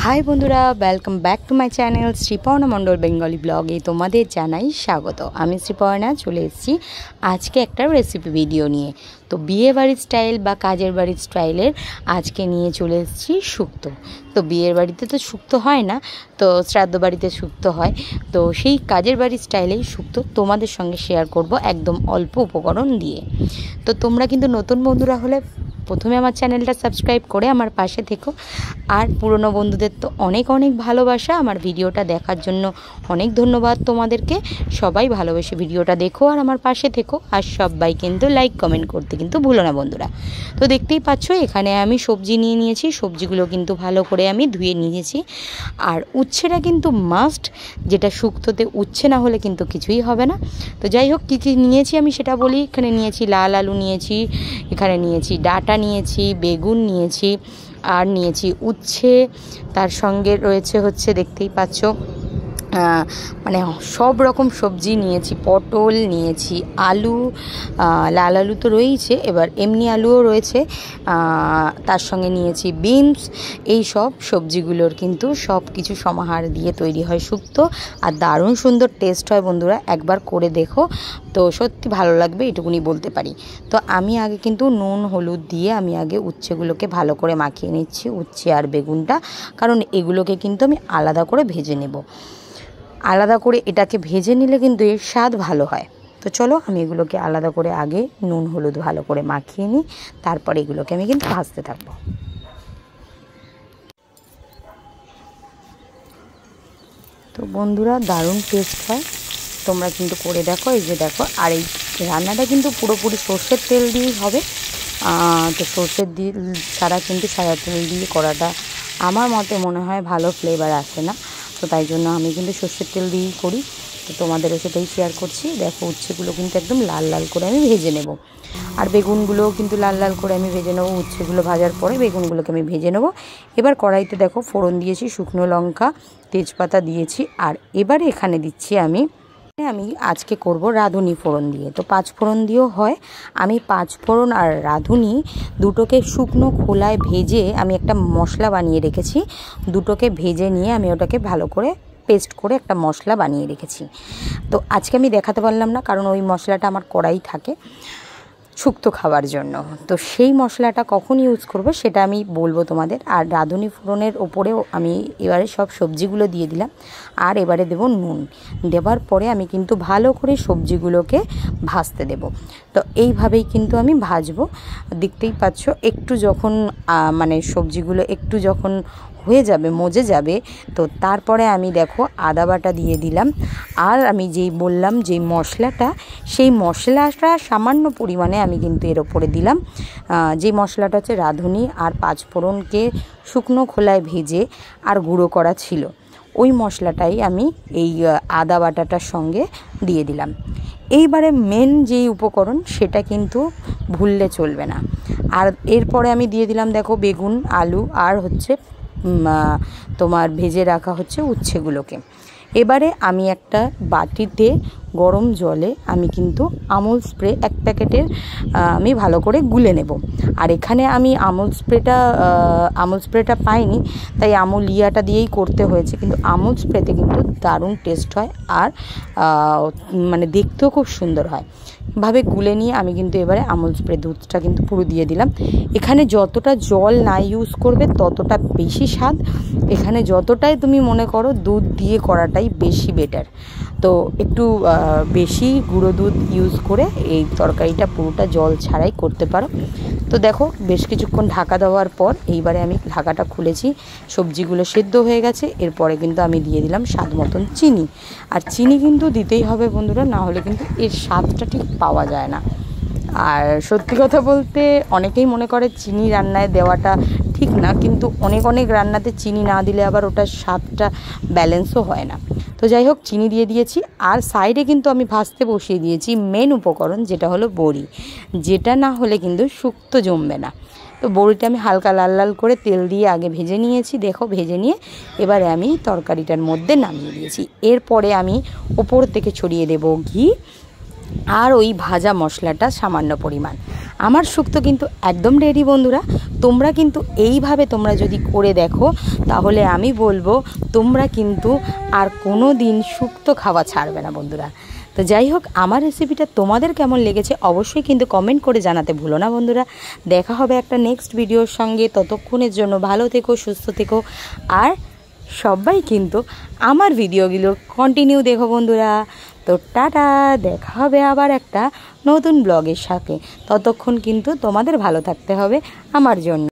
High बंधुरा welcome back to my channel Sriparna Mondal Bengali ब्लगे तुम्हारे जानाई स्वागत। आमी श्रीपर्णा चले एसेছি আজকে একটা রেসিপি ভিডিও নিয়ে। তো বিয়ে বাড়ির স্টাইল বা কাজের বাড়ির স্টাইলের আজকে নিয়ে চলে এসেছি শুক্তো। তো বিয়ের বাড়িতে তো শুক্তো হয় না, তো শ্রাদ্ধ বাড়িতে শুক্তো হয়। তো সেই কাজের বাড়ির স্টাইলেই শুক্তো তোমাদের সঙ্গে শেয়ার করব একদম অল্প উপকরণ দিয়ে। তো তোমরা কিন্তু নতুন বন্ধুরা হলে প্রথমে আমার চ্যানেলটা সাবস্ক্রাইব করে আমার পাশে থেকো। আর পুরনো বন্ধুদের তো অনেক অনেক ভালোবাসা, আমার ভিডিওটা দেখার জন্য অনেক ধন্যবাদ তোমাদেরকে। সবাই ভালোবেসে ভিডিওটা দেখো আর আমার পাশে থেকো, আর সবাই কিন্তু লাইক কমেন্ট করতে কিন্তু ভুলো না বন্ধুরা। তো দেখতেই পাচ্ছ এখানে আমি সবজি নিয়ে নিয়েছি, সবজিগুলো কিন্তু ভালো করে আমি ধুয়ে নিয়েছি। আর উচ্ছেটা কিন্তু মাস্ট, যেটা শুক্তোতে উচ্ছে না হলে কিন্তু কিছুই হবে না। তো যাই হোক কী কী নিয়েছি আমি সেটা বলি। এখানে নিয়েছি লাল আলু নিয়েছি, এখানে নিয়েছি ডাঁটা নিয়েছি, বেগুন নিয়েছি, আর নিয়েছি উচ্ছে, তার সঙ্গে রয়েছে হচ্ছে দেখতেই পাচ্ছ মানে সব রকম সবজি নিয়েছি, পটল নিয়েছি, আলু, লাল আলু তো রয়েছে, এবার এমনি আলুও রয়েছে, তার সঙ্গে নিয়েছি বিনস। এই সব সবজিগুলোর কিন্তু সব কিছু সমাহার দিয়ে তৈরি হয় শুক্তো, আর দারুণ সুন্দর টেস্ট হয় বন্ধুরা, একবার করে দেখো তো সত্যি ভালো লাগবে, এটুকুনি বলতে পারি। তো আমি আগে কিন্তু নুন হলুদ দিয়ে আমি আগে উচ্ছেগুলোকে ভালো করে মাখিয়ে নিচ্ছি, উচ্ছে আর বেগুনটা, কারণ এগুলোকে কিন্তু আমি আলাদা করে ভেজে নেব। আলাদা করে এটাকে ভেজে নিলে কিন্তু এর স্বাদ ভালো হয়। তো চলো আমি এগুলোকে আলাদা করে আগে নুন হলুদ ভালো করে মাখিয়ে নিই, তারপর এগুলোকে আমি কিন্তু ভাজতে থাকবো। তো বন্ধুরা দারুণ টেস্ট হয়, তোমরা কিন্তু করে দেখো। এই যে দেখো, আর এই রান্নাটা কিন্তু পুরোপুরি সর্ষের তেল দিয়েই হবে। তো সর্ষের তেল ছাড়া কিন্তু সাদা তেল দিয়ে করাটা আমার মতে মনে হয় ভালো ফ্লেভার আসে না। তো তাই জন্য আমি কিন্তু সর্ষের তেল দিয়েই করি। তো তোমাদেরও সেটাই শেয়ার করছি। দেখো উচ্ছেগুলো কিন্তু একদম লাল লাল করে আমি ভেজে নেব, আর বেগুনগুলোও কিন্তু লাল লাল করে আমি ভেজে নেবো। উচ্ছেগুলো ভাজার পরে বেগুনগুলোকে আমি ভেজে নেব। এবার কড়াইতে দেখো ফোড়ন দিয়েছি, শুকনো লঙ্কা তেজপাতা দিয়েছি, আর এবারে এখানে দিচ্ছি আমি আজকে করব রাঁধুনি ফোড়ন দিয়ে। তো পাঁচ ফোড়ন দিয়েও হয়, আমি পাঁচ ফোড়ন আর রাঁধুনি দুটোকে শুকনো খোলায় ভেজে আমি একটা মশলা বানিয়ে রেখেছি। দুটোকে ভেজে নিয়ে আমি ওটাকে ভালো করে পেস্ট করে একটা মশলা বানিয়ে রেখেছি। তো আজকে আমি দেখাতে পারলাম না, কারণ ওই মশলাটা আমার কড়াই থাকে শুক্তো খাওয়ার জন্য। তো সেই মশলাটা কখন ইউজ করব সেটা আমি বলবো তোমাদের। আর রাঁধুনি ফোড়নের ওপরেও আমি এবারে সব সবজিগুলো দিয়ে দিলাম, আর এবারে দেব নুন। দেওয়ার পরে আমি কিন্তু ভালো করে সবজিগুলোকে ভাজতে দেব। তো এইভাবেই কিন্তু আমি ভাজবো। দেখতেই পাচ্ছ একটু যখন মানে সবজিগুলো একটু যখন হয়ে যাবে, মজে যাবে, তো তারপরে আমি দেখো আদা বাটা দিয়ে দিলাম। আর আমি যেই বললাম যেই মশলাটা, সেই মশলাটা সামান্য পরিমাণে আমি কিন্তু এর ওপরে দিলাম। যেই মশলাটা হচ্ছে রাঁধুনি আর পাঁচফোড়নকে শুকনো খোলায় ভেজে আর গুঁড়ো করা ছিল, ওই মশলাটাই আমি এই আদা বাটাটার সঙ্গে দিয়ে দিলাম। এইবারে মেন যেই উপকরণ সেটা কিন্তু ভুললে চলবে না। আর এরপরে আমি দিয়ে দিলাম দেখো বেগুন, আলু, আর হচ্ছে তোমার ভেজে রাখা হচ্ছে উচ্ছেগুলোকে। এবারে আমি একটা বাটিতে গরম জলে আমি কিন্তু আমুল স্প্রে এক প্যাকেটের আমি ভালো করে গুলে নেব। আর এখানে আমি আমুল স্প্রেটা পাইনি, তাই আমুল ইয়াটা দিয়েই করতে হয়েছে, কিন্তু আমুল স্প্রেতে কিন্তু দারুণ টেস্ট হয়, আর মানে দেখতেও খুব সুন্দর হয়। ভাবে গুলে নিয়ে আমি কিন্তু এবারে আমুল স্প্রে দুধটা কিন্তু পুরো দিয়ে দিলাম। এখানে যতটা জল না ইউজ করবে ততটা বেশি স্বাদ। এখানে যতটাই তুমি মনে করো দুধ দিয়ে করাটাই বেশি বেটার। তো একটু বেশি গুঁড়ো দুধ ইউজ করে এই তরকারিটা পুরোটা জল ছাড়াই করতে পারো। তো দেখো বেশ কিছুক্ষণ ঢাকা দেওয়ার পর এইবারে আমি ঢাকাটা খুলেছি, সবজিগুলো সেদ্ধ হয়ে গেছে। এরপরে কিন্তু আমি দিয়ে দিলাম স্বাদ মতন চিনি। আর চিনি কিন্তু দিতেই হবে বন্ধুরা, না হলে কিন্তু এর স্বাদটা ঠিক পাওয়া যায় না। আর সত্যি কথা বলতে অনেকেই মনে করে চিনি রান্নায় দেওয়াটা ঠিক না, কিন্তু অনেক অনেক রান্নাতে চিনি না দিলে আবার ওটার স্বাদটা ব্যালেন্সও হয় না। তো যাই হোক চিনি দিয়ে দিয়েছি, আর সাইডে কিন্তু আমি ভাজতে বসিয়ে দিয়েছি মেন উপকরণ, যেটা হলো বড়ি। যেটা না হলে কিন্তু শুক্তো জমবে না। তো বড়িটা আমি হালকা লাল লাল করে তেল দিয়ে আগে ভেজে নিয়েছি, দেখো ভেজে নিয়ে এবারে আমি তরকারিটার মধ্যে নামিয়ে দিয়েছি। এরপরে আমি ওপর থেকে ছড়িয়ে দেব ঘি আর ওই ভাজা মশলাটা সামান্য পরিমাণ। আমার শুক্তো কিন্তু একদম রেডি বন্ধুরা। তোমরা কিন্তু এইভাবে তোমরা যদি করে দেখো তাহলে আমি বলবো তোমরা কিন্তু আর কোনো দিন শুক্তো খাওয়া ছাড়বে না বন্ধুরা। তো যাই হোক, আমার রেসিপিটা তোমাদের কেমন লেগেছে অবশ্যই কিন্তু কমেন্ট করে জানাতে ভুলো না বন্ধুরা। দেখা হবে একটা নেক্সট ভিডিওর সঙ্গে। ততক্ষণের জন্য ভালো থেকো, সুস্থ থেকো, আর সবাই কিন্তু আমার ভিডিওগুলো কন্টিনিউ দেখো বন্ধুরা। তো টাটা, দেখা হবে আবার একটা নতুন ব্লগের সাথে। ততক্ষণ কিন্তু তোমাদের ভালো থাকতে হবে আমার জন্য।